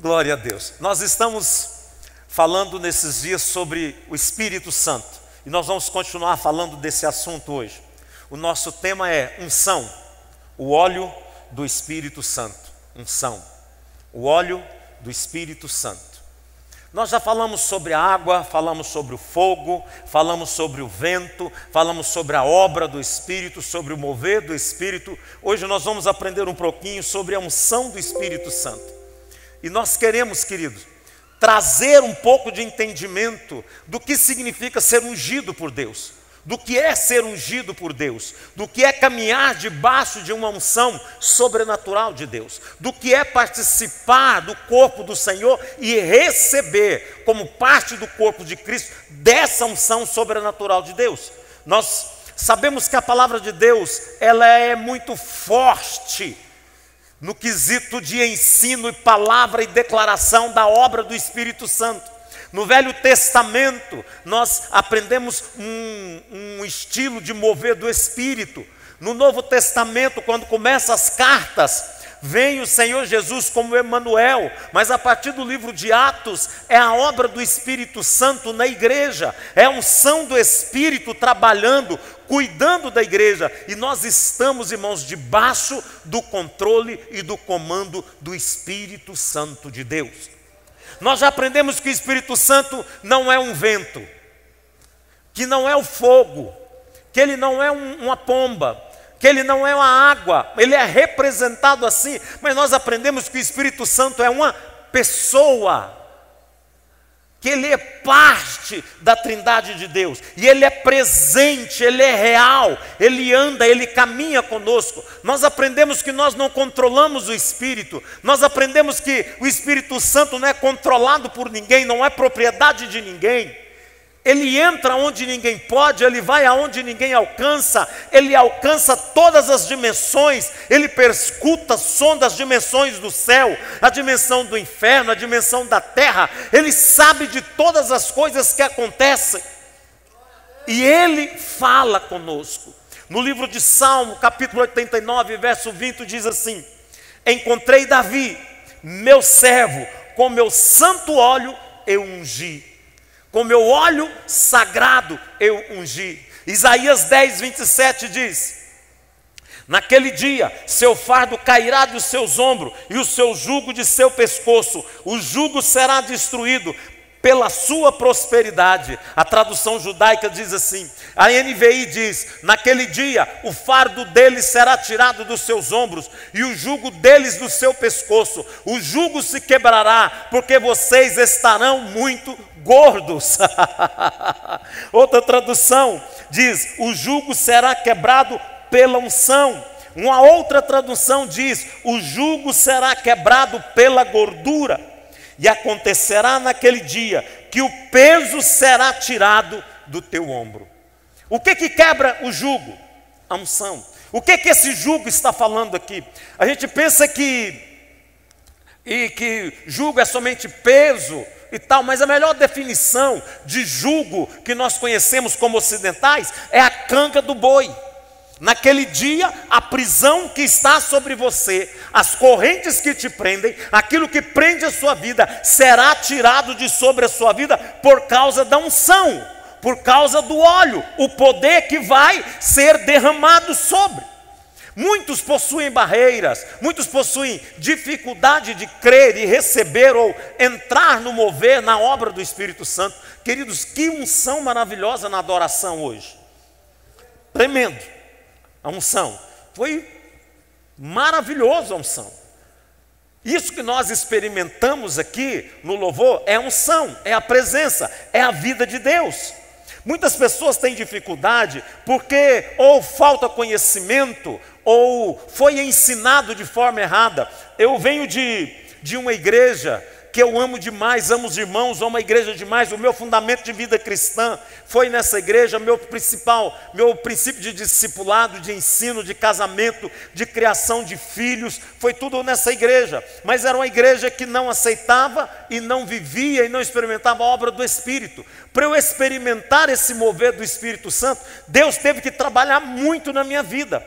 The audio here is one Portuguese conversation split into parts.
Glória a Deus. Nós estamos falando nesses dias sobre o Espírito Santo. E nós vamos continuar falando desse assunto hoje. O nosso tema é unção, o óleo do Espírito Santo. Unção, o óleo do Espírito Santo. Nós já falamos sobre a água, falamos sobre o fogo, falamos sobre o vento, falamos sobre a obra do Espírito, sobre o mover do Espírito. Hoje nós vamos aprender um pouquinho sobre a unção do Espírito Santo. E nós queremos, queridos, trazer um pouco de entendimento do que significa ser ungido por Deus, do que é ser ungido por Deus, do que é caminhar debaixo de uma unção sobrenatural de Deus, do que é participar do corpo do Senhor e receber como parte do corpo de Cristo dessa unção sobrenatural de Deus. Nós sabemos que a palavra de Deus, ela é muito forte no quesito de ensino e palavra e declaração da obra do Espírito Santo. No Velho Testamento, nós aprendemos um estilo de mover do Espírito. No Novo Testamento, quando começam as cartas, vem o Senhor Jesus como Emanuel, mas a partir do livro de Atos, é a obra do Espírito Santo na igreja, é a unção do Espírito trabalhando, cuidando da igreja, e nós estamos, irmãos, debaixo do controle e do comando do Espírito Santo de Deus. Nós já aprendemos que o Espírito Santo não é um vento, que não é o fogo, que ele não é uma pomba, que ele não é uma água, ele é representado assim, mas nós aprendemos que o Espírito Santo é uma pessoa, que ele é parte da Trindade de Deus, e ele é presente, ele é real, ele anda, ele caminha conosco. Nós aprendemos que nós não controlamos o Espírito, nós aprendemos que o Espírito Santo não é controlado por ninguém, não é propriedade de ninguém. Ele entra onde ninguém pode, ele vai aonde ninguém alcança, ele alcança todas as dimensões, ele perscruta, sonda as dimensões do céu, a dimensão do inferno, a dimensão da terra, ele sabe de todas as coisas que acontecem, e ele fala conosco. No livro de Salmo, capítulo 89, verso 20, diz assim: encontrei Davi, meu servo, com meu santo óleo eu ungi. Com meu óleo sagrado eu ungi. Isaías 10, 27 diz: naquele dia seu fardo cairá dos seus ombros e o seu jugo de seu pescoço. O jugo será destruído pela sua prosperidade. A tradução judaica diz assim. A NVI diz: naquele dia o fardo deles será tirado dos seus ombros e o jugo deles do seu pescoço. O jugo se quebrará porque vocês estarão muito gordos. Outra tradução diz: o jugo será quebrado pela unção. Uma outra tradução diz: o jugo será quebrado pela gordura. E acontecerá naquele dia que o peso será tirado do teu ombro. O que quebra o jugo? A unção. O que esse jugo está falando aqui? A gente pensa que jugo é somente peso e tal, mas a melhor definição de jugo que nós conhecemos como ocidentais é a canga do boi. Naquele dia, a prisão que está sobre você, as correntes que te prendem, aquilo que prende a sua vida, será tirado de sobre a sua vida por causa da unção, por causa do óleo, o poder que vai ser derramado sobre. Muitos possuem barreiras, muitos possuem dificuldade de crer e receber ou entrar no mover, na obra do Espírito Santo. Queridos, que unção maravilhosa na adoração hoje. Tremendo. A unção. Foi maravilhoso a unção. Isso que nós experimentamos aqui no louvor é a unção, é a presença, é a vida de Deus. Muitas pessoas têm dificuldade porque ou falta conhecimento ou foi ensinado de forma errada. Eu venho de uma igreja que eu amo demais, amo os irmãos, amo a igreja demais. O meu fundamento de vida cristã foi nessa igreja, meu princípio de discipulado, de ensino, de casamento, de criação de filhos, foi tudo nessa igreja. Mas era uma igreja que não aceitava e não vivia e não experimentava a obra do Espírito. Para eu experimentar esse mover do Espírito Santo, Deus teve que trabalhar muito na minha vida.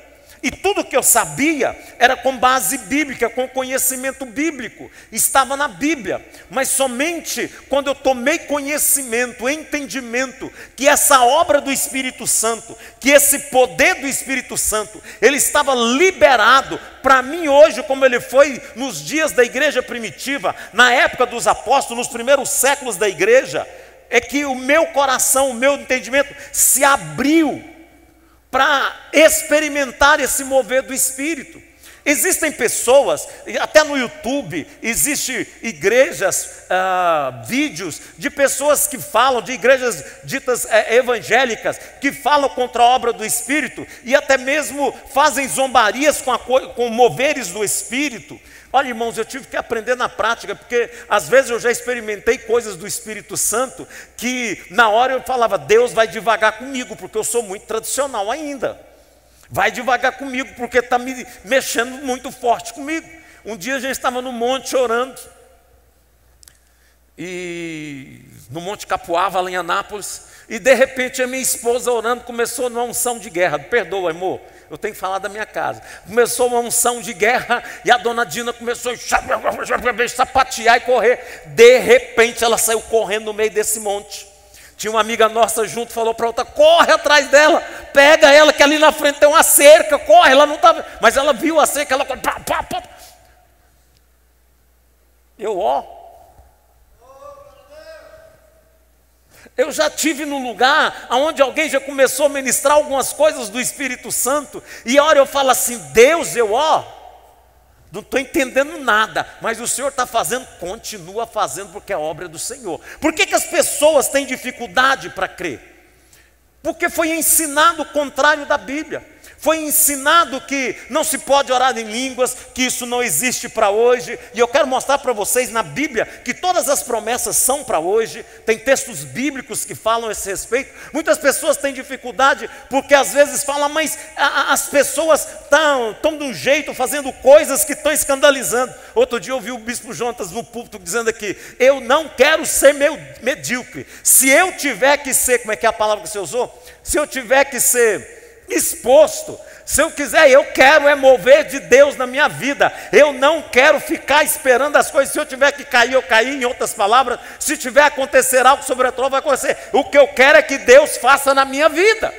E tudo que eu sabia era com base bíblica, com conhecimento bíblico, estava na Bíblia. Mas somente quando eu tomei conhecimento, entendimento, que essa obra do Espírito Santo, que esse poder do Espírito Santo, ele estava liberado para mim hoje, como ele foi nos dias da igreja primitiva, na época dos apóstolos, nos primeiros séculos da igreja, é que o meu coração, o meu entendimento se abriu para experimentar esse mover do Espírito. Existem pessoas, até no YouTube, existem igrejas, vídeos de pessoas que falam, de igrejas ditas evangélicas, que falam contra a obra do Espírito, e até mesmo fazem zombarias com moveres do Espírito. Olha, irmãos, eu tive que aprender na prática, porque às vezes eu já experimentei coisas do Espírito Santo, que na hora eu falava, Deus vai devagar comigo, porque eu sou muito tradicional ainda. Vai devagar comigo, porque está me mexendo muito forte comigo. Um dia a gente estava no monte orando, e no Monte Capuava, lá em Anápolis, e de repente a minha esposa orando começou numa unção de guerra. Perdoa, amor, eu tenho que falar da minha casa. Começou uma unção de guerra, e a dona Dina começou a sapatear e correr. De repente ela saiu correndo no meio desse monte. Tinha uma amiga nossa junto, falou para outra, corre atrás dela, pega ela que ali na frente tem uma cerca, corre, ela não estava, mas ela viu a cerca, ela pá, pá, pá. Eu já tive num lugar onde alguém já começou a ministrar algumas coisas do Espírito Santo, e a hora eu falo assim, Deus, não estou entendendo nada, mas o Senhor está fazendo, continua fazendo, porque é obra do Senhor. Por que as pessoas têm dificuldade para crer? Porque foi ensinado o contrário da Bíblia. Foi ensinado que não se pode orar em línguas, que isso não existe para hoje. E eu quero mostrar para vocês na Bíblia que todas as promessas são para hoje. Tem textos bíblicos que falam a esse respeito. Muitas pessoas têm dificuldade porque às vezes falam, mas as pessoas estão de um jeito fazendo coisas que estão escandalizando. Outro dia eu ouvi o bispo Jonas no púlpito dizendo aqui, eu não quero ser medíocre. Se eu tiver que ser, como é que é a palavra que você usou? Se eu tiver que ser exposto, se eu quiser, eu quero mover de Deus na minha vida. Eu não quero ficar esperando as coisas. Se eu tiver que cair, eu cair. Em outras palavras, se tiver que acontecer algo sobrenatural, vai acontecer. O que eu quero é que Deus faça na minha vida.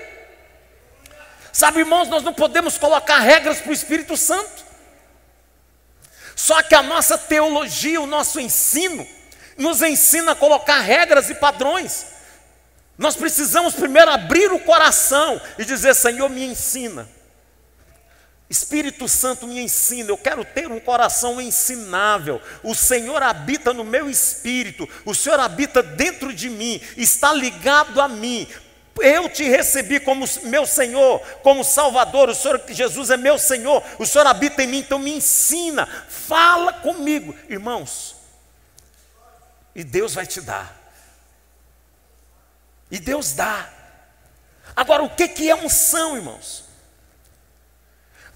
Sabe, irmãos, nós não podemos colocar regras para o Espírito Santo. Só que a nossa teologia, o nosso ensino, nos ensina a colocar regras e padrões. Nós precisamos primeiro abrir o coração e dizer, Senhor, me ensina. Espírito Santo, me ensina. Eu quero ter um coração ensinável. O Senhor habita no meu espírito. O Senhor habita dentro de mim. Está ligado a mim. Eu te recebi como meu Senhor, como Salvador. O Senhor, Jesus é meu Senhor. O Senhor habita em mim, então me ensina. Fala comigo, irmãos. E Deus vai te dar. E Deus dá. Agora, o que é unção, irmãos?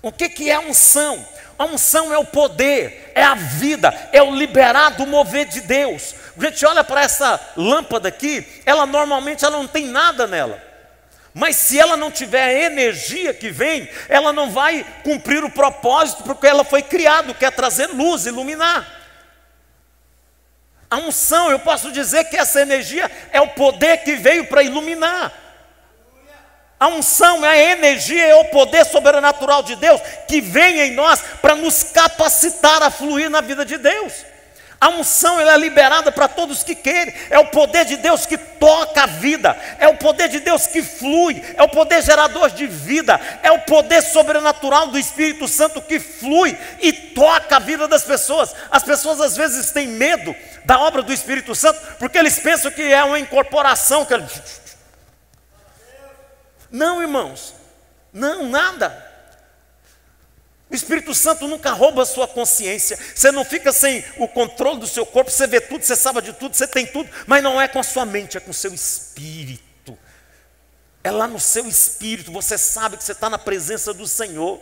O que é unção? A unção é o poder, é a vida, é o liberar do mover de Deus. A gente olha para essa lâmpada aqui, ela normalmente não tem nada nela. Mas se ela não tiver a energia que vem, ela não vai cumprir o propósito porque ela foi criada, que é trazer luz, iluminar. A unção, eu posso dizer que essa energia é o poder que veio para iluminar. A unção é a energia, é o poder sobrenatural de Deus que vem em nós para nos capacitar a fluir na vida de Deus. A unção, ela é liberada para todos que querem. É o poder de Deus que toca a vida. É o poder de Deus que flui. É o poder gerador de vida. É o poder sobrenatural do Espírito Santo que flui e toca a vida das pessoas. As pessoas às vezes têm medo da obra do Espírito Santo porque eles pensam que é uma incorporação. Não, irmãos. Não, nada. O Espírito Santo nunca rouba a sua consciência. Você não fica sem o controle do seu corpo. Você vê tudo, você sabe de tudo, você tem tudo. Mas não é com a sua mente, é com o seu espírito. É lá no seu espírito. Você sabe que você está na presença do Senhor.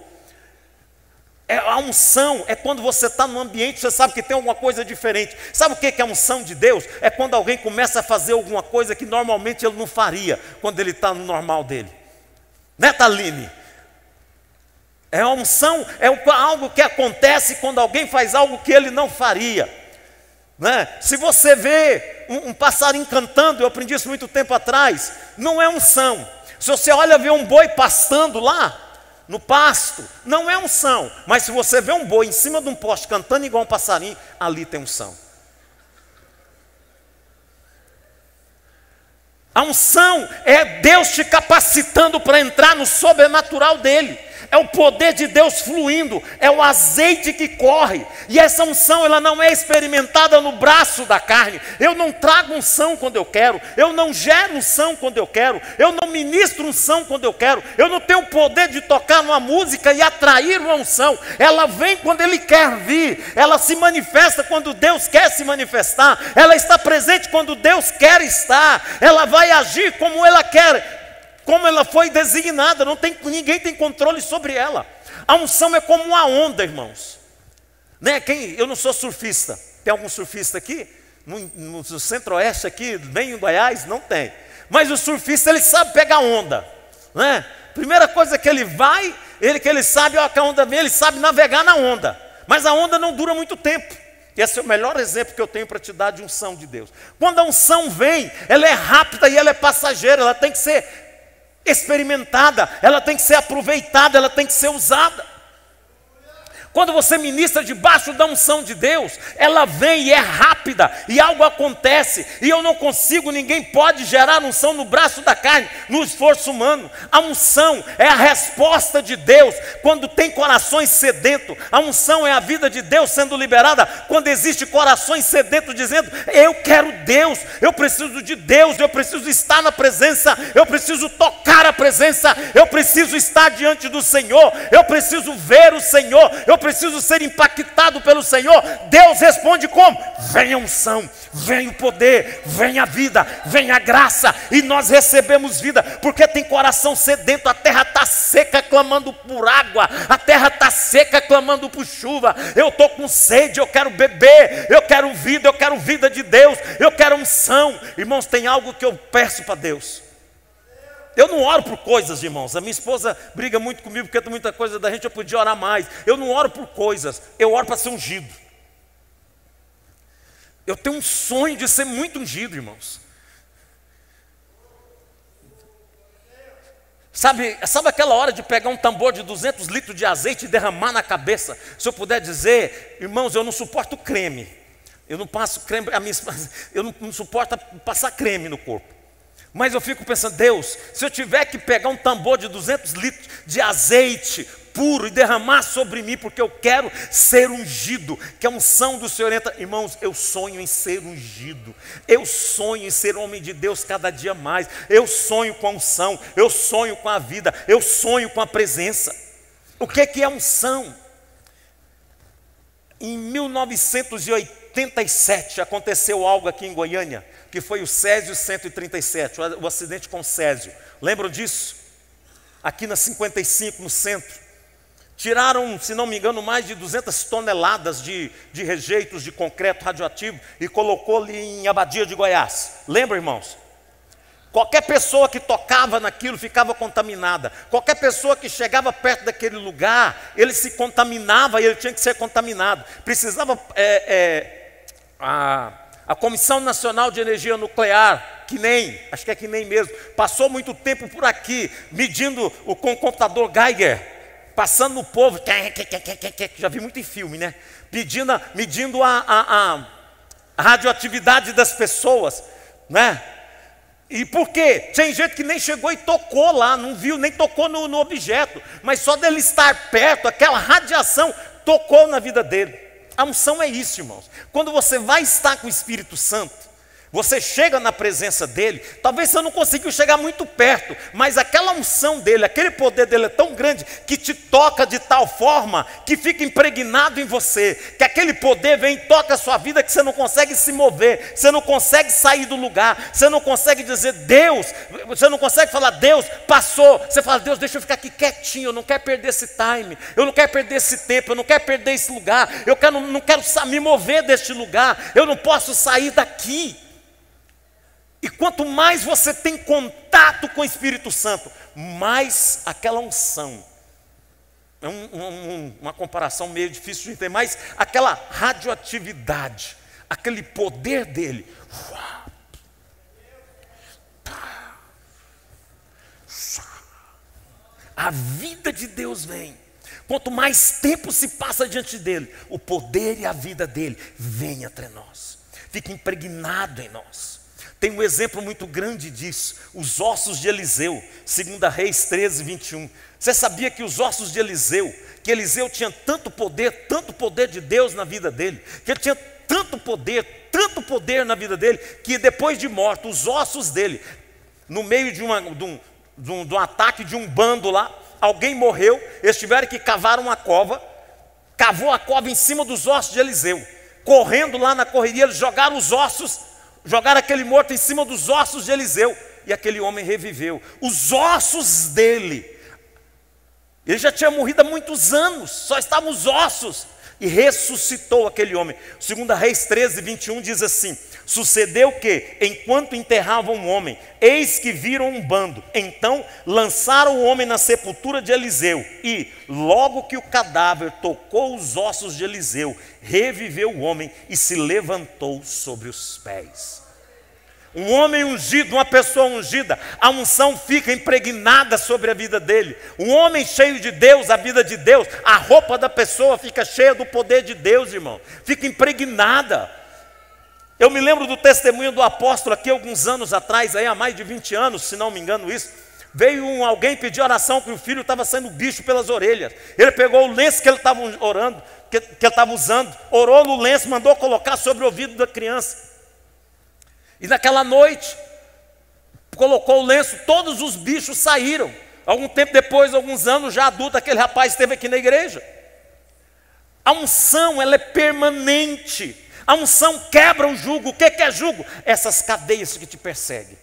A unção é quando você está num ambiente, você sabe que tem alguma coisa diferente. Sabe o que é a unção de Deus? É quando alguém começa a fazer alguma coisa que normalmente ele não faria quando ele está no normal dele. Né, Taline? A unção é algo que acontece quando alguém faz algo que ele não faria, né? Se você vê um passarinho cantando, eu aprendi isso muito tempo atrás, não é unção. Se você olha ver um boi pastando lá no pasto, não é unção. Mas se você vê um boi em cima de um poste cantando igual um passarinho, ali tem unção. A unção é Deus te capacitando para entrar no sobrenatural dele. É o poder de Deus fluindo, é o azeite que corre. E essa unção, ela não é experimentada no braço da carne. Eu não trago unção quando eu quero, eu não gero unção quando eu quero, eu não ministro unção quando eu quero, eu não tenho o poder de tocar numa música e atrair uma unção. Ela vem quando Ele quer vir, ela se manifesta quando Deus quer se manifestar, ela está presente quando Deus quer estar, ela vai agir como ela quer, como ela foi designada, ninguém tem controle sobre ela. A unção é como uma onda, irmãos, né? Eu não sou surfista, tem algum surfista aqui? No centro-oeste aqui, bem em Goiás, não tem. Mas o surfista, ele sabe pegar onda, né? Primeira coisa que ele vai, que ele sabe, ó, que a onda vem, ele sabe navegar na onda. Mas a onda não dura muito tempo. Esse é o melhor exemplo que eu tenho para te dar de unção de Deus. Quando a unção vem, ela é rápida e ela é passageira, ela tem que ser experimentada, ela tem que ser aproveitada, ela tem que ser usada. Quando você ministra debaixo da unção de Deus, ela vem e é rápida, e algo acontece, e eu não consigo, ninguém pode gerar unção no braço da carne, no esforço humano. A unção é a resposta de Deus quando tem corações sedentos. A unção é a vida de Deus sendo liberada quando existe corações sedentos dizendo: eu quero Deus, eu preciso de Deus, eu preciso estar na presença, eu preciso tocar a presença, eu preciso estar diante do Senhor, eu preciso ver o Senhor, eu preciso ser impactado pelo Senhor. Deus responde como? Vem a unção, vem o poder, vem a vida, vem a graça, e nós recebemos vida, porque tem coração sedento. A terra está seca clamando por água, a terra está seca clamando por chuva. Eu estou com sede, eu quero beber, eu quero vida de Deus, eu quero unção. Irmãos, tem algo que eu peço para Deus. Eu não oro por coisas, irmãos. A minha esposa briga muito comigo porque tem muita coisa da gente, eu podia orar mais. Eu não oro por coisas, eu oro para ser ungido. Eu tenho um sonho de ser muito ungido, irmãos. Sabe aquela hora de pegar um tambor de 200 litros de azeite e derramar na cabeça? Se eu puder dizer, irmãos, eu não suporto creme. Eu não passo creme, eu não suporto passar creme no corpo. Mas eu fico pensando: Deus, se eu tiver que pegar um tambor de 200 litros de azeite puro e derramar sobre mim, porque eu quero ser ungido, que a unção do Senhor entra. Irmãos, eu sonho em ser ungido, eu sonho em ser homem de Deus cada dia mais, eu sonho com a unção, eu sonho com a vida, eu sonho com a presença. O que é unção? Em 1987 aconteceu algo aqui em Goiânia, que foi o Césio 137, o acidente com o Césio. Lembram disso? Aqui na 55, no centro. Tiraram, se não me engano, mais de 200 toneladas de rejeitos de concreto radioativo e colocou ali em Abadia de Goiás. Lembra, irmãos? Qualquer pessoa que tocava naquilo ficava contaminada. Qualquer pessoa que chegava perto daquele lugar, ele se contaminava e ele tinha que ser contaminado. Precisava a Comissão Nacional de Energia Nuclear, acho que é que nem mesmo, passou muito tempo por aqui, medindo com o computador Geiger, passando no povo, já vi muito em filme, né? Medindo a radioatividade das pessoas, né? E por quê? Tem gente que nem chegou e tocou lá, não viu, nem tocou no objeto, mas só dele estar perto, aquela radiação tocou na vida dele. A unção é isso, irmãos. Quando você vai estar com o Espírito Santo, você chega na presença dele, talvez você não conseguiu chegar muito perto, mas aquela unção dele, aquele poder dele é tão grande que te toca de tal forma que fica impregnado em você, que aquele poder vem e toca a sua vida, que você não consegue se mover, você não consegue sair do lugar, você não consegue dizer Deus, você não consegue falar Deus, passou, você fala Deus, deixa eu ficar aqui quietinho, eu não quero perder esse time, eu não quero perder esse tempo, eu não quero perder esse lugar, não quero me mover deste lugar, eu não posso sair daqui. E quanto mais você tem contato com o Espírito Santo, mais aquela unção É uma comparação meio difícil de entender, mas aquela radioatividade, aquele poder dele. A vida de Deus vem. Quanto mais tempo se passa diante dele, o poder e a vida dele vem entre nós. Fica impregnado em nós. Tem um exemplo muito grande disso. Os ossos de Eliseu, 2 Reis 13, 21. Você sabia que os ossos de Eliseu, que Eliseu tinha tanto poder de Deus na vida dele, que ele tinha tanto poder na vida dele, que depois de morto, os ossos dele, no meio de um ataque de um bando lá, alguém morreu, eles tiveram que cavar uma cova, cavou a cova em cima dos ossos de Eliseu, correndo lá na correria, eles jogaram os ossos, jogaram aquele morto em cima dos ossos de Eliseu, e aquele homem reviveu. Os ossos dele, ele já tinha morrido há muitos anos, só estavam os ossos, e ressuscitou aquele homem. 2 Reis 13, 21 diz assim: sucedeu que, enquanto enterravam um homem, eis que viram um bando. Então lançaram o homem na sepultura de Eliseu, e logo que o cadáver tocou os ossos de Eliseu, reviveu o homem e se levantou sobre os pés. Um homem ungido, uma pessoa ungida, a unção fica impregnada sobre a vida dele. Um homem cheio de Deus, a vida de Deus, a roupa da pessoa fica cheia do poder de Deus, irmão. Fica impregnada. Eu me lembro do testemunho do apóstolo aqui alguns anos atrás, aí há mais de 20 anos, se não me engano isso. Veio alguém pedir oração que o filho estava saindo bicho pelas orelhas. Ele pegou o lenço que ele estava orando, que ele estava usando, orou no lenço, mandou colocar sobre o ouvido da criança. E naquela noite, colocou o lenço, todos os bichos saíram. Algum tempo depois, alguns anos, já adulto, aquele rapaz esteve aqui na igreja. A unção, ela é permanente. A unção quebra o jugo. O que é jugo? Essas cadeias que te perseguem.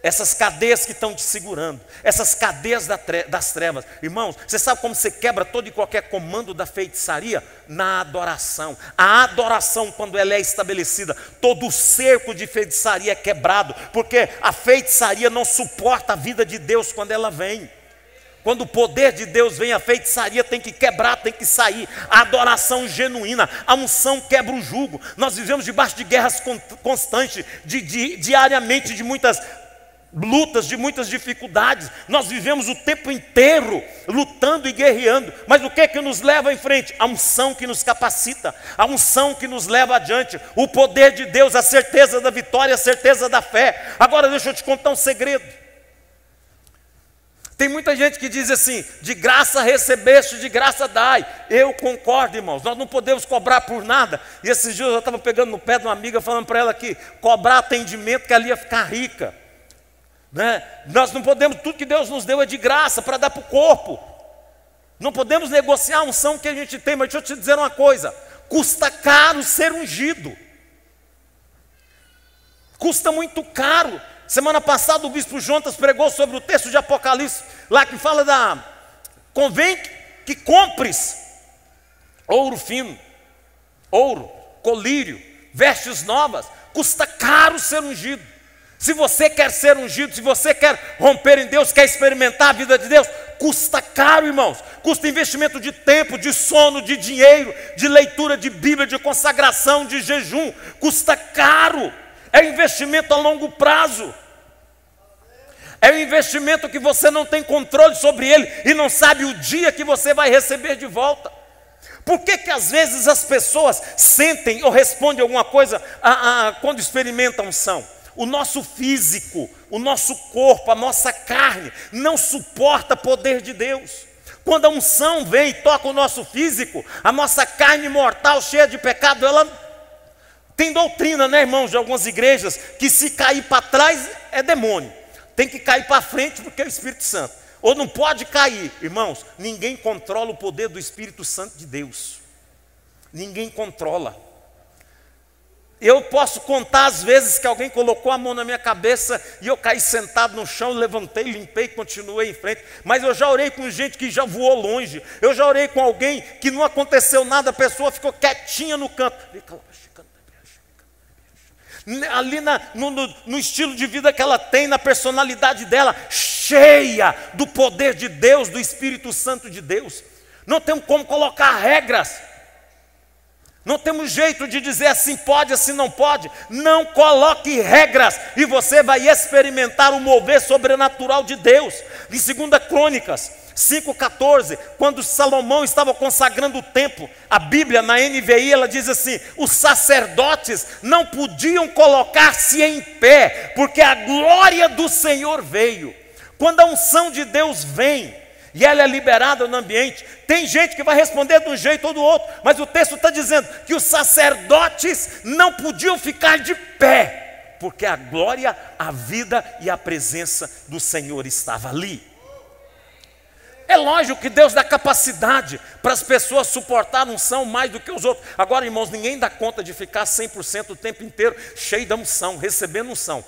Essas cadeias que estão te segurando. Essas cadeias das trevas. Irmãos, você sabe como você quebra todo e qualquer comando da feitiçaria? Na adoração. A adoração, quando ela é estabelecida, todo o cerco de feitiçaria é quebrado. Porque a feitiçaria não suporta a vida de Deus quando ela vem. Quando o poder de Deus vem, a feitiçaria tem que quebrar, tem que sair. A adoração genuína, a unção quebra o jugo. Nós vivemos debaixo de guerras constantes, diariamente, de muitas lutas, de muitas dificuldades. Nós vivemos o tempo inteiro lutando e guerreando. Mas o que é que nos leva em frente? A unção que nos capacita, a unção que nos leva adiante, o poder de Deus, a certeza da vitória, a certeza da fé. Agora deixa eu te contar um segredo. Tem muita gente que diz assim: de graça recebeste, de graça dai. Eu concordo, irmãos, nós não podemos cobrar por nada. E esses dias eu estava pegando no pé de uma amiga, falando para ela que cobrar atendimento, que ela ia ficar rica, né? Nós não podemos, tudo que Deus nos deu é de graça para dar para o corpo. Não podemos negociar a unção que a gente tem. Mas deixa eu te dizer uma coisa: custa caro ser ungido. Custa muito caro. Semana passada o bispo Jonas pregou sobre o texto de Apocalipse, lá que fala convém que compres ouro fino, ouro, colírio, vestes novas. Custa caro ser ungido. Se você quer ser ungido, se você quer romper em Deus, quer experimentar a vida de Deus, custa caro, irmãos. Custa investimento de tempo, de sono, de dinheiro, de leitura de Bíblia, de consagração, de jejum. Custa caro. É investimento a longo prazo. É um investimento que você não tem controle sobre ele e não sabe o dia que você vai receber de volta. Por que que às vezes as pessoas sentem ou respondem alguma coisa quando experimentam unção? O nosso físico, o nosso corpo, a nossa carne não suporta o poder de Deus. Quando a unção vem e toca o nosso físico, a nossa carne mortal cheia de pecado, ela tem doutrina, né, irmãos, de algumas igrejas, que se cair para trás é demônio. Tem que cair para frente porque é o Espírito Santo. Ou não pode cair. Irmãos, ninguém controla o poder do Espírito Santo de Deus. Ninguém controla. Eu posso contar as vezes que alguém colocou a mão na minha cabeça e eu caí sentado no chão, levantei, limpei e continuei em frente. Mas eu já orei com gente que já voou longe. Eu já orei com alguém que não aconteceu nada, a pessoa ficou quietinha no canto. Ali no estilo de vida que ela tem, na personalidade dela, cheia do poder de Deus, do Espírito Santo de Deus. Não temos como colocar regras. Não temos jeito de dizer assim pode, assim não pode. Não coloque regras e você vai experimentar o mover sobrenatural de Deus. Em 2 Crônicas 5,14, quando Salomão estava consagrando o templo, a Bíblia na NVI ela diz assim: os sacerdotes não podiam colocar-se em pé, porque a glória do Senhor veio. Quando a unção de Deus vem e ela é liberada no ambiente, tem gente que vai responder de um jeito ou do outro, mas o texto está dizendo que os sacerdotes não podiam ficar de pé, porque a glória, a vida e a presença do Senhor estava ali. É lógico que Deus dá capacidade para as pessoas suportar a unção mais do que os outros. Agora, irmãos, ninguém dá conta de ficar 100% o tempo inteiro cheio da unção, recebendo unção.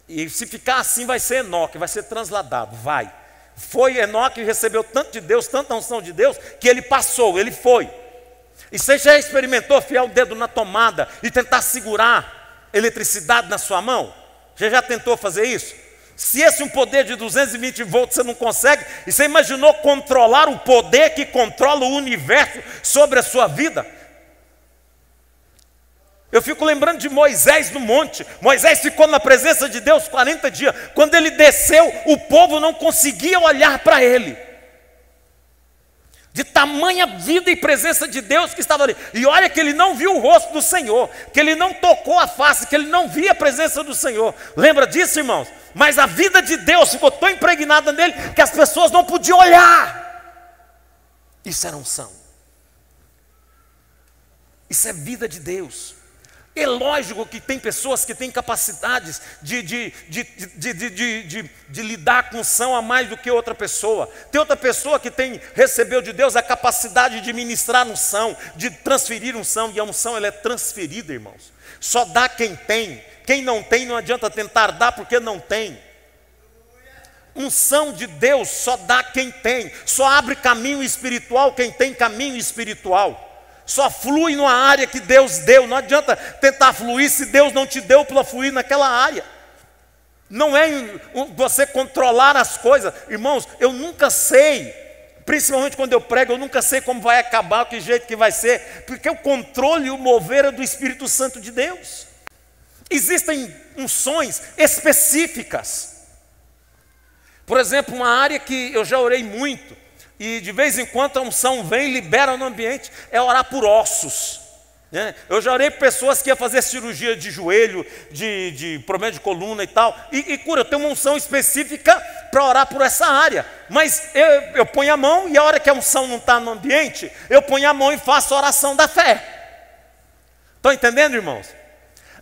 E se ficar assim vai ser Enoque, vai ser transladado, vai. Foi Enoque que recebeu tanto de Deus, tanta unção de Deus, que ele passou, ele foi. E você já experimentou enfiar o dedo na tomada e tentar segurar eletricidade na sua mão? Você já tentou fazer isso? Se esse é um poder de 220 volts você não consegue, e você imaginou controlar o poder que controla o universo sobre a sua vida? Eu fico lembrando de Moisés no monte. Moisés ficou na presença de Deus 40 dias. Quando ele desceu, o povo não conseguia olhar para ele. De tamanha vida e presença de Deus que estava ali. E olha que ele não viu o rosto do Senhor, que ele não tocou a face, que ele não via a presença do Senhor. Lembra disso, irmãos? Mas a vida de Deus ficou tão impregnada nele que as pessoas não podiam olhar. Isso era unção. Isso é vida de Deus. É lógico que tem pessoas que têm capacidades de lidar com unção a mais do que outra pessoa. Tem outra pessoa que recebeu de Deus a capacidade de ministrar unção, de transferir unção. E a unção ela é transferida, irmãos. Só dá quem tem. Quem não tem não adianta tentar dar porque não tem. Unção de Deus só dá quem tem. Só abre caminho espiritual quem tem caminho espiritual. Só flui numa área que Deus deu. Não adianta tentar fluir se Deus não te deu para fluir naquela área. Não é você controlar as coisas. Irmãos, eu nunca sei, principalmente quando eu prego, eu nunca sei como vai acabar, que jeito que vai ser, porque o controle e o mover é do Espírito Santo de Deus. Existem unções específicas. Por exemplo, uma área que eu já orei muito, e de vez em quando a unção vem e libera no ambiente, é orar por ossos. Eu já orei por pessoas que iam fazer cirurgia de joelho, de problema de coluna e tal, e cura. Eu tenho uma unção específica para orar por essa área, mas eu ponho a mão, e a hora que a unção não está no ambiente, eu ponho a mão e faço a oração da fé. Estão entendendo, irmãos?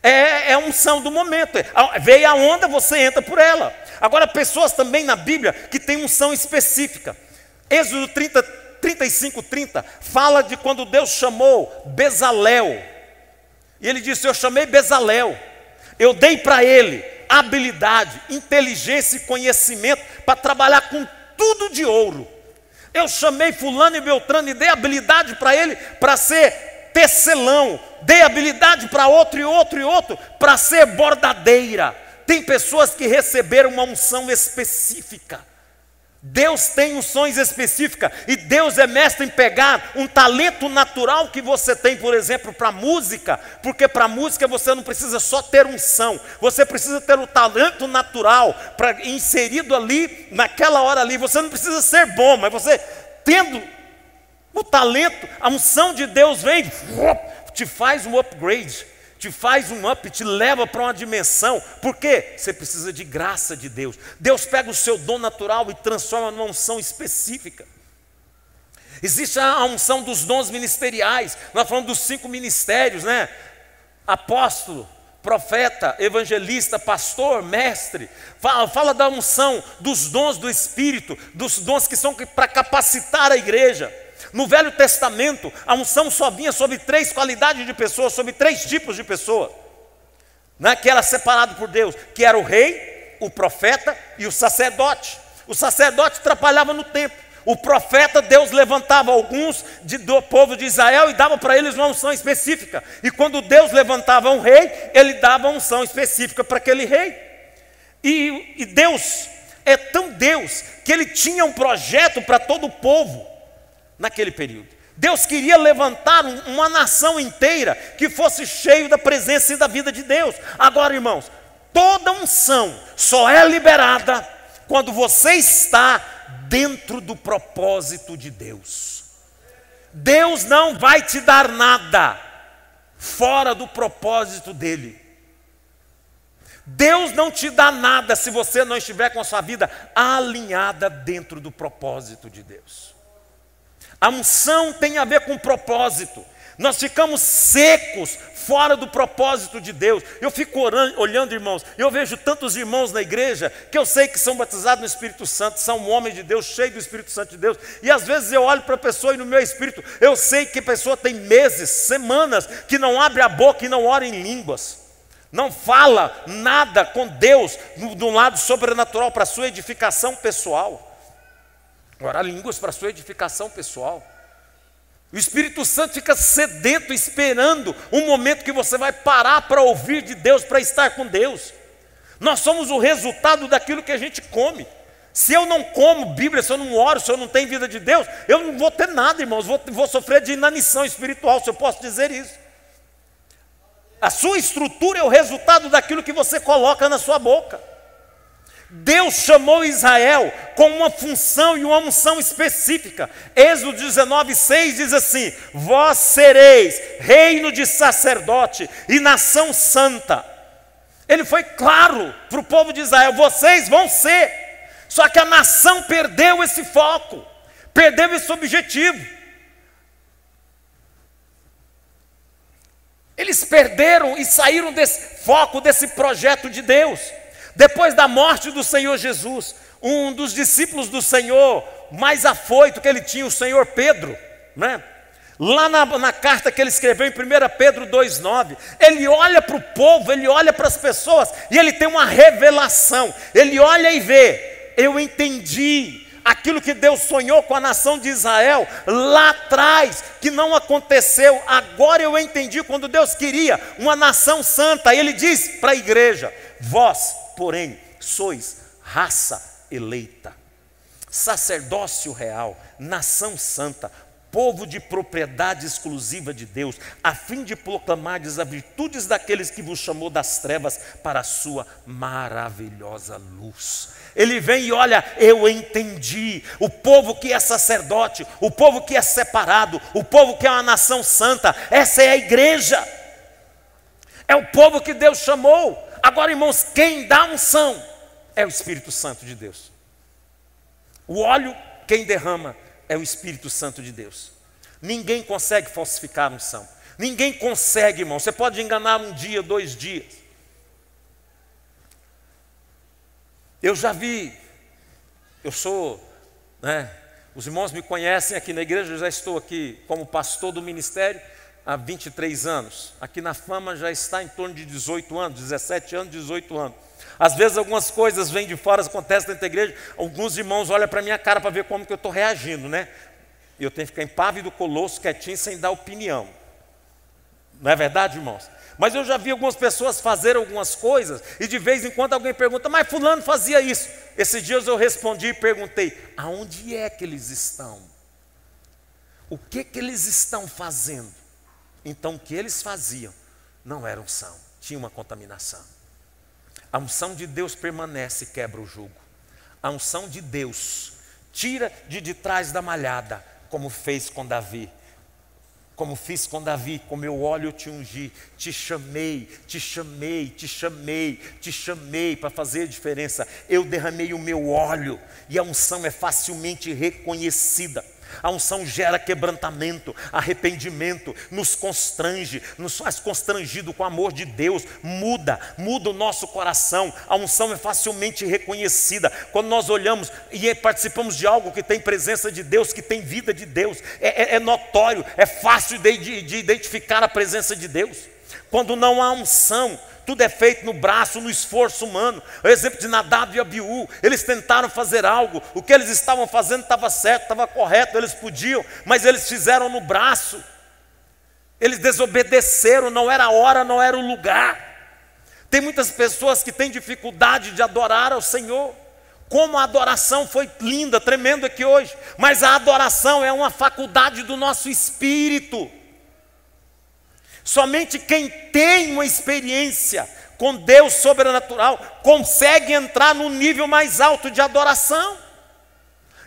É a unção do momento. Veio a onda, você entra por ela. Agora, pessoas também na Bíblia que têm unção específica. Êxodo 35:30 fala de quando Deus chamou Bezalel. E ele disse: eu chamei Bezalel, eu dei para ele habilidade, inteligência e conhecimento para trabalhar com tudo de ouro. Eu chamei fulano e beltrano e dei habilidade para ele para ser tecelão. Dei habilidade para outro e outro e outro para ser bordadeira. Tem pessoas que receberam uma unção específica. Deus tem unções específicas, e Deus é mestre em pegar um talento natural que você tem, por exemplo, para música, porque para música você não precisa só ter unção, você precisa ter o talento natural para inserido ali, naquela hora ali. Você não precisa ser bom, mas você tendo o talento, a unção de Deus vem, te faz um upgrade, te faz um up, te leva para uma dimensão. Por quê? Você precisa de graça de Deus. Deus pega o seu dom natural e transforma numa unção específica. Existe a unção dos dons ministeriais. Nós falamos dos 5 ministérios, né? Apóstolo, profeta, evangelista, pastor, mestre. Fala da unção dos dons do Espírito, dos dons que são para capacitar a igreja. No Velho Testamento, a unção só vinha sobre 3 qualidades de pessoas, sobre 3 tipos de pessoa, né, que era separado por Deus, que era o rei, o profeta e o sacerdote. O sacerdote trabalhava no templo. O profeta, Deus levantava alguns do povo de Israel e dava para eles uma unção específica. E quando Deus levantava um rei, ele dava uma unção específica para aquele rei. E Deus é tão Deus que ele tinha um projeto para todo o povo. naquele período. Deus queria levantar uma nação inteira que fosse cheio da presença e da vida de Deus. Agora, irmãos, toda unção só é liberada quando você está dentro do propósito de Deus. Deus não vai te dar nada fora do propósito dele. Deus não te dá nada se você não estiver com a sua vida alinhada dentro do propósito de Deus. A unção tem a ver com propósito. Nós ficamos secos fora do propósito de Deus. Eu fico olhando, irmãos, eu vejo tantos irmãos na igreja que eu sei que são batizados no Espírito Santo, são homens de Deus, cheios do Espírito Santo de Deus, e às vezes eu olho para a pessoa e no meu espírito eu sei que a pessoa tem meses, semanas que não abre a boca e não ora em línguas, não fala nada com Deus do lado sobrenatural para a sua edificação pessoal. Orar línguas para a sua edificação pessoal. O Espírito Santo fica sedento, esperando um momento que você vai parar para ouvir de Deus, para estar com Deus. Nós somos o resultado daquilo que a gente come. Se eu não como Bíblia, se eu não oro, se eu não tenho vida de Deus, eu não vou ter nada, irmãos, vou sofrer de inanição espiritual, se eu posso dizer isso. A sua estrutura é o resultado daquilo que você coloca na sua boca. Deus chamou Israel com uma função e uma unção específica. Êxodo 19:6 diz assim: vós sereis reino de sacerdote e nação santa. Ele foi claro para o povo de Israel: vocês vão ser. Só que a nação perdeu esse foco, perdeu esse objetivo. Eles perderam e saíram desse foco, desse projeto de Deus. Depois da morte do Senhor Jesus, um dos discípulos do Senhor, mais afoito que ele tinha, o Senhor Pedro, né? Lá na carta que ele escreveu em 1 Pedro 2,9, ele olha para o povo, ele olha para as pessoas, e ele tem uma revelação. Ele olha e vê: eu entendi aquilo que Deus sonhou com a nação de Israel lá atrás, que não aconteceu. Agora eu entendi, quando Deus queria uma nação santa. Ele diz para a igreja: vós, porém, sois raça eleita, sacerdócio real, nação santa, povo de propriedade exclusiva de Deus, a fim de proclamardes as virtudes daqueles que vos chamou das trevas para a sua maravilhosa luz. Ele vem e olha: eu entendi, o povo que é sacerdote, o povo que é separado, o povo que é uma nação santa, essa é a igreja, é o povo que Deus chamou. Agora, irmãos, quem dá unção é o Espírito Santo de Deus. O óleo, quem derrama, é o Espírito Santo de Deus. Ninguém consegue falsificar a unção. Ninguém consegue, irmão. Você pode enganar um dia, 2 dias. Eu já vi, os irmãos me conhecem aqui na igreja, eu já estou aqui como pastor do ministério há 23 anos. Aqui na Fama já está em torno de 18 anos, 17 anos, 18 anos. Às vezes algumas coisas vêm de fora, acontecem dentro da igreja, alguns irmãos olham para a minha cara para ver como que eu estou reagindo, né? E eu tenho que ficar impávido, colosso, quietinho, sem dar opinião. Não é verdade, irmãos? Mas eu já vi algumas pessoas fazer algumas coisas, e de vez em quando alguém pergunta: mas fulano fazia isso. Esses dias eu respondi e perguntei: aonde é que eles estão? O que eles estão fazendo? Então o que eles faziam não era unção, tinha uma contaminação. A unção de Deus permanece e quebra o jugo. A unção de Deus tira de trás da malhada, como fez com Davi. Como fiz com Davi: com meu óleo eu te ungi, te chamei, te chamei, te chamei, te chamei para fazer a diferença. Eu derramei o meu óleo, e a unção é facilmente reconhecida. A unção gera quebrantamento, arrependimento, nos constrange, nos faz constrangido com o amor de Deus, muda o nosso coração. A unção é facilmente reconhecida. Quando nós olhamos e participamos de algo que tem presença de Deus, que tem vida de Deus, é notório, é fácil de identificar a presença de Deus. Quando não há unção, tudo é feito no braço, no esforço humano. O exemplo de Nadab e Abiú, eles tentaram fazer algo, o que eles estavam fazendo estava certo, estava correto, eles podiam, mas eles fizeram no braço. Eles desobedeceram, não era a hora, não era o lugar. Tem muitas pessoas que têm dificuldade de adorar ao Senhor. Como a adoração foi linda, tremenda aqui hoje. Mas a adoração é uma faculdade do nosso espírito. Somente quem tem uma experiência com Deus sobrenatural consegue entrar no nível mais alto de adoração.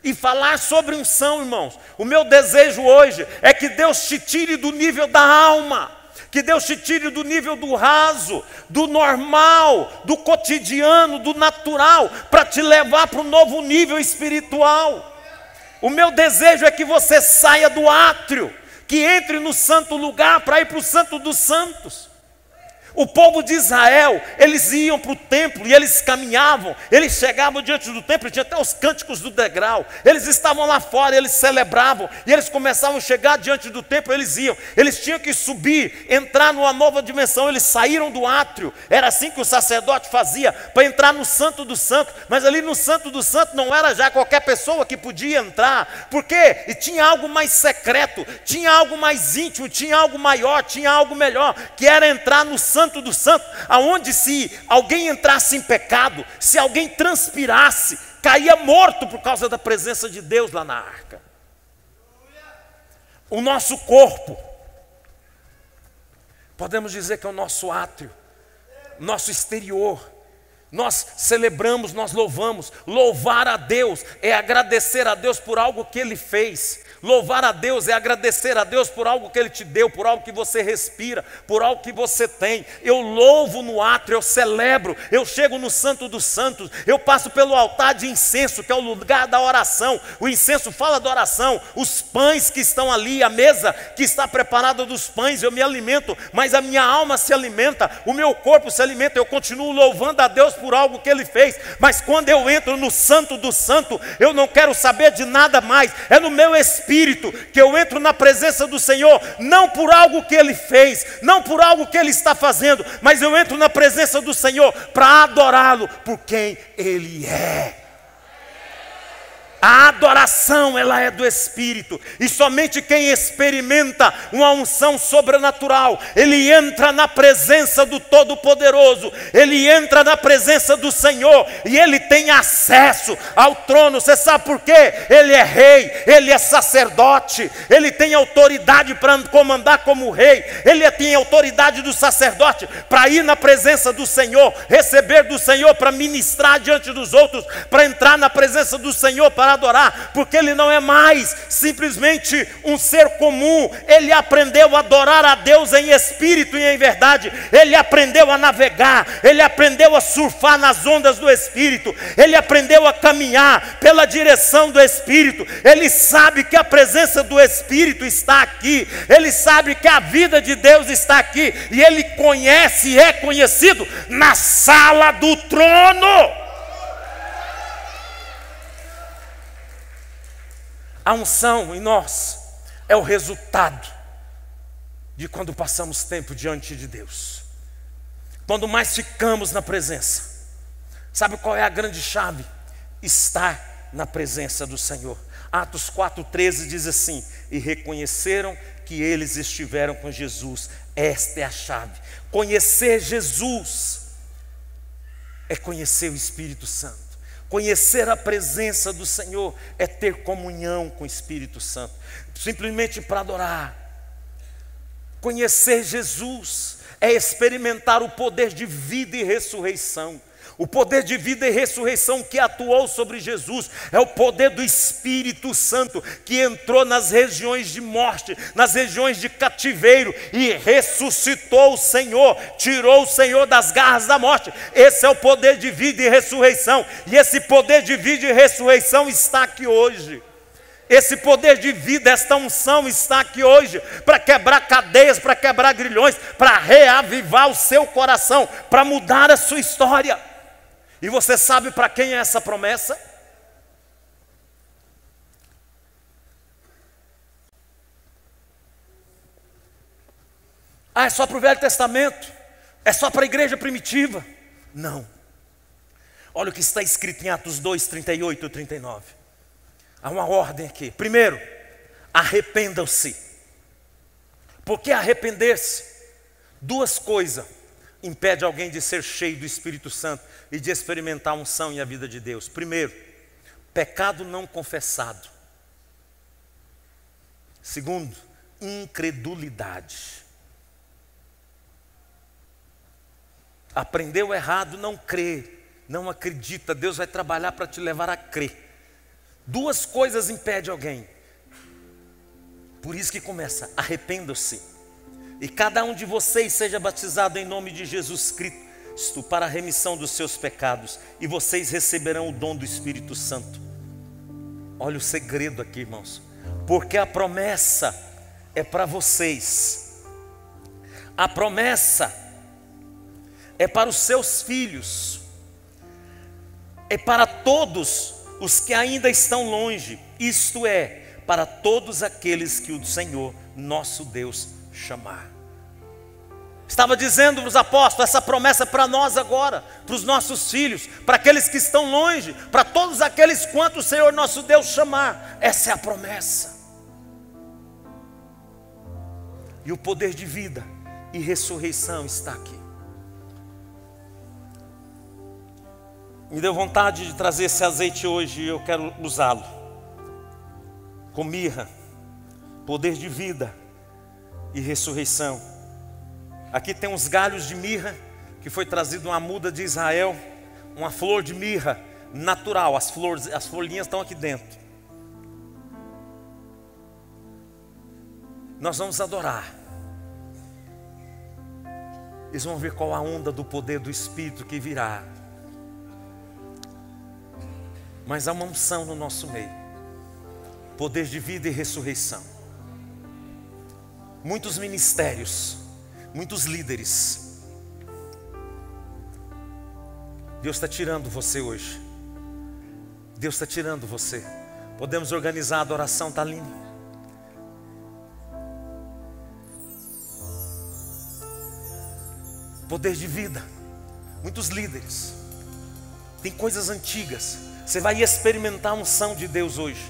E falar sobre unção, irmãos. O meu desejo hoje é que Deus te tire do nível da alma. Que Deus te tire do nível do raso, do normal, do cotidiano, do natural, para te levar para um novo nível espiritual. O meu desejo é que você saia do átrio, que entre no santo lugar para ir para o santo dos santos. O povo de Israel, eles iam para o templo e eles caminhavam, eles chegavam diante do templo, tinha até os cânticos do degrau, eles estavam lá fora, eles celebravam, e eles começavam a chegar diante do templo, eles iam, eles tinham que subir, entrar numa nova dimensão, eles saíram do átrio, era assim que o sacerdote fazia, para entrar no santo dos santos, mas ali no santo dos santos não era já qualquer pessoa que podia entrar, porque e tinha algo mais secreto, tinha algo mais íntimo, tinha algo maior, tinha algo melhor, que era entrar no santo do santo, aonde se alguém entrasse em pecado, se alguém transpirasse, caía morto por causa da presença de Deus lá na arca. O nosso corpo, podemos dizer que é o nosso átrio, nosso exterior. Nós celebramos, nós louvamos. Louvar a Deus é agradecer a Deus por algo que Ele fez. Louvar a Deus é agradecer a Deus por algo que Ele te deu, por algo que você respira, por algo que você tem. Eu louvo no átrio, eu celebro, eu chego no santo dos santos, eu passo pelo altar de incenso, que é o lugar da oração. O incenso fala da oração, os pães que estão ali, a mesa que está preparada dos pães, eu me alimento, mas a minha alma se alimenta, o meu corpo se alimenta, eu continuo louvando a Deus por algo que Ele fez. Mas quando eu entro no santo do santo, eu não quero saber de nada mais, é no meu espírito que eu entro na presença do Senhor, não por algo que Ele fez, não por algo que Ele está fazendo, mas eu entro na presença do Senhor para adorá-lo por quem Ele é. A adoração, ela é do Espírito, e somente quem experimenta uma unção sobrenatural, ele entra na presença do Todo-Poderoso, ele entra na presença do Senhor, e ele tem acesso ao trono. Você sabe por quê? Ele é rei, ele é sacerdote, ele tem autoridade para comandar como rei, ele tem autoridade do sacerdote para ir na presença do Senhor, receber do Senhor, para ministrar diante dos outros, para entrar na presença do Senhor, para adorar, porque ele não é mais simplesmente um ser comum, ele aprendeu a adorar a Deus em espírito e em verdade, ele aprendeu a navegar, ele aprendeu a surfar nas ondas do Espírito, ele aprendeu a caminhar pela direção do Espírito, ele sabe que a presença do Espírito está aqui, ele sabe que a vida de Deus está aqui, e ele conhece e é conhecido na sala do trono. A unção em nós é o resultado de quando passamos tempo diante de Deus. Quando mais ficamos na presença. Sabe qual é a grande chave? Estar na presença do Senhor. Atos 4,13 diz assim: e reconheceram que eles estiveram com Jesus. Esta é a chave. Conhecer Jesus é conhecer o Espírito Santo. Conhecer a presença do Senhor é ter comunhão com o Espírito Santo, simplesmente para adorar. Conhecer Jesus é experimentar o poder de vida e ressurreição. O poder de vida e ressurreição que atuou sobre Jesus é o poder do Espírito Santo, que entrou nas regiões de morte, nas regiões de cativeiro, e ressuscitou o Senhor, tirou o Senhor das garras da morte. Esse é o poder de vida e ressurreição, e esse poder de vida e ressurreição está aqui hoje. Esse poder de vida, esta unção está aqui hoje para quebrar cadeias, para quebrar grilhões, para reavivar o seu coração, para mudar a sua história. E você sabe para quem é essa promessa? Ah, é só para o Velho Testamento? É só para a igreja primitiva? Não. Olha o que está escrito em Atos 2, 38 e 39. Há uma ordem aqui. Primeiro, arrependam-se. Por que arrepender-se? Duas coisas impede alguém de ser cheio do Espírito Santo e de experimentar a unção e a vida de Deus? Primeiro, pecado não confessado. Segundo, incredulidade. Aprendeu errado, não crê, não acredita. Deus vai trabalhar para te levar a crer. Duas coisas impedem alguém. Por isso que começa: arrependam-se, e cada um de vocês seja batizado em nome de Jesus Cristo para a remissão dos seus pecados, e vocês receberão o dom do Espírito Santo. Olha o segredo aqui, irmãos. Porque a promessa é para vocês. A promessa é para os seus filhos. É para todos os que ainda estão longe. Isto é, para todos aqueles que o Senhor, nosso Deus, chamar. Estava dizendo os apóstolos, essa promessa é para nós agora, para os nossos filhos, para aqueles que estão longe, para todos aqueles quanto o Senhor nosso Deus chamar. Essa é a promessa. E o poder de vida e ressurreição está aqui. Me deu vontade de trazer esse azeite hoje e eu quero usá-lo. Com mirra, poder de vida e ressurreição. Aqui tem uns galhos de mirra que foi trazido uma muda de Israel, uma flor de mirra natural. As folhinhas estão aqui dentro. Nós vamos adorar. Eles vão ver qual a onda do poder do Espírito que virá. Mas há uma unção no nosso meio. Poder de vida e ressurreição. Muitos ministérios, muitos líderes. Deus está tirando você hoje. Deus está tirando você. Podemos organizar a adoração, Taline? Poder de vida. Muitos líderes. Tem coisas antigas. Você vai experimentar a unção de Deus hoje.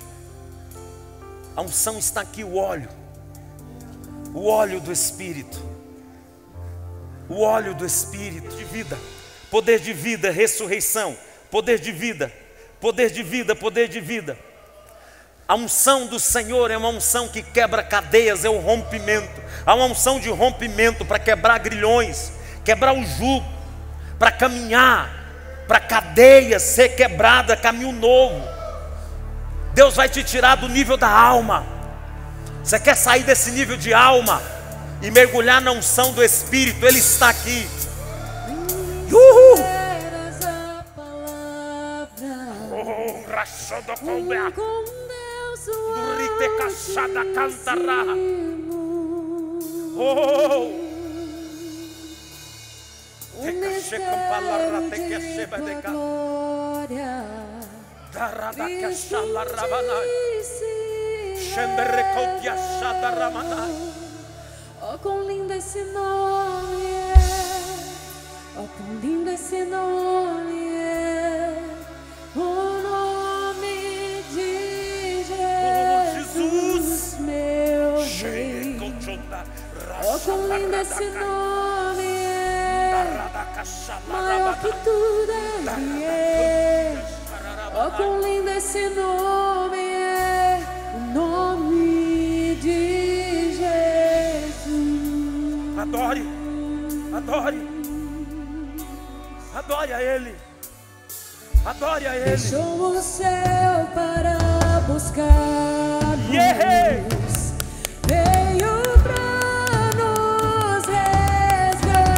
A unção está aqui, o óleo do Espírito, o óleo do Espírito de vida, poder de vida, ressurreição, poder de vida, poder de vida, poder de vida. A unção do Senhor é uma unção que quebra cadeias, é o rompimento. Há uma unção de rompimento para quebrar grilhões, quebrar o jugo, para caminhar, para cadeia ser quebrada, caminho novo. Deus vai te tirar do nível da alma. Você quer sair desse nível de alma e mergulhar na unção do Espírito? Ele está aqui. Uhul. Oh, quão lindo esse nome é. Oh, quão lindo esse nome é. O nome de Jesus, meu Rei. Oh, quão lindo esse nome é. Maior que tudo ele é. Oh, quão lindo esse nome é. O nome de Jesus. Adore, adore, adore a Ele, adore a Ele. Deixou o céu para buscar-nos. Veio para nos resgatar.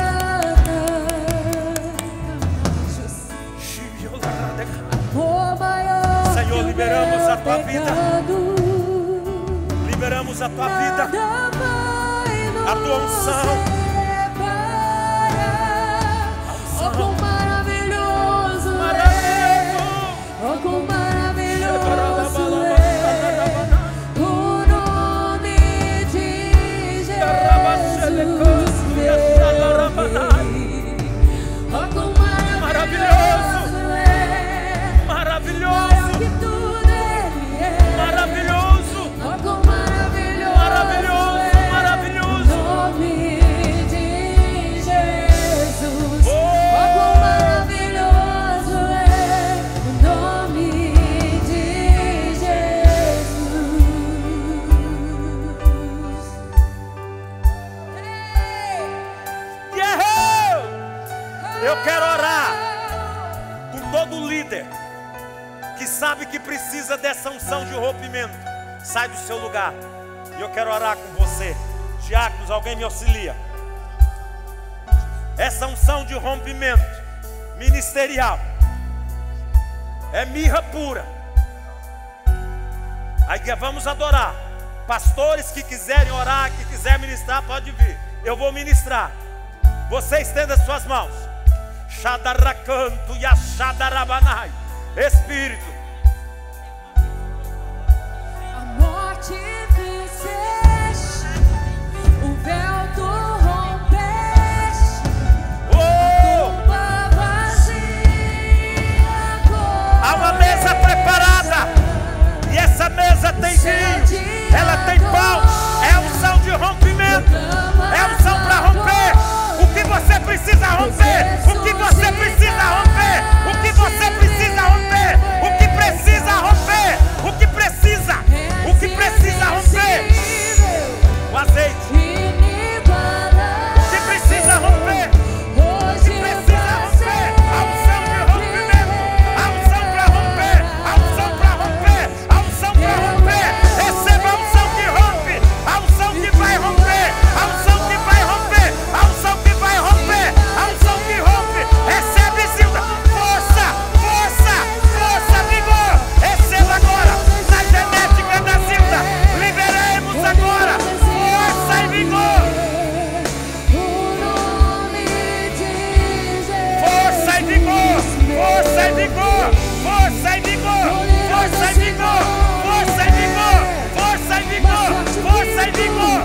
O maior Senhor, liberamos a tua vida. pecado. Liberamos a tua vida, a tua unção. Oh, quão maravilhoso é! Oh, quão maravilhoso é! O nome de Jesus, meu Rei. Oh, quão maravilhoso é! Maravilhoso, Maior que tudo ele é! maravilhoso, Oh, quão maravilhoso maravilhoso, é! maravilhoso. O nome de Jesus. que precisa dessa unção de rompimento, sai do seu lugar. E eu quero orar com você. Diáconos, alguém me auxilia. Essa unção de rompimento ministerial é mirra pura. Aí vamos adorar. Pastores que quiserem orar, que quiserem ministrar, pode vir. Eu vou ministrar. Você estenda as suas mãos. Xadaracanto e Axadarabanai. Espírito. A morte venceste, o véu tu rompeste, tumba vazia agora. Há uma mesa preparada, e essa mesa tem vinho, ela tem pão. É a unção de rompimento, é a unção para romper. O que você precisa romper? O que você precisa romper? O que você precisa romper? O que precisa romper? O que precisa? O que precisa romper? O azeite. O que precisa romper? O que precisa romper? A unção de rompimento. A unção para romper. A unção para romper. A unção para romper. Receba a unção que rompe. A unção que vai romper. A unção que vai romper. A unção que vai romper. A unção que rompe. Recebe, Zilda. Força, força, força, vigor. Receba agora. Na genética da Zilda. Liberemos agora. Força e vigor. Força e vigor. Força e vigor. Força e vigor. Força e vigor. Força e vigor. Força e vigor. Força e vigor.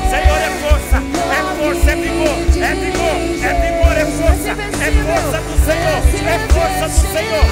Senhor, é força, é vigor, é vigor, é vigor, é força do Senhor, é força do Senhor,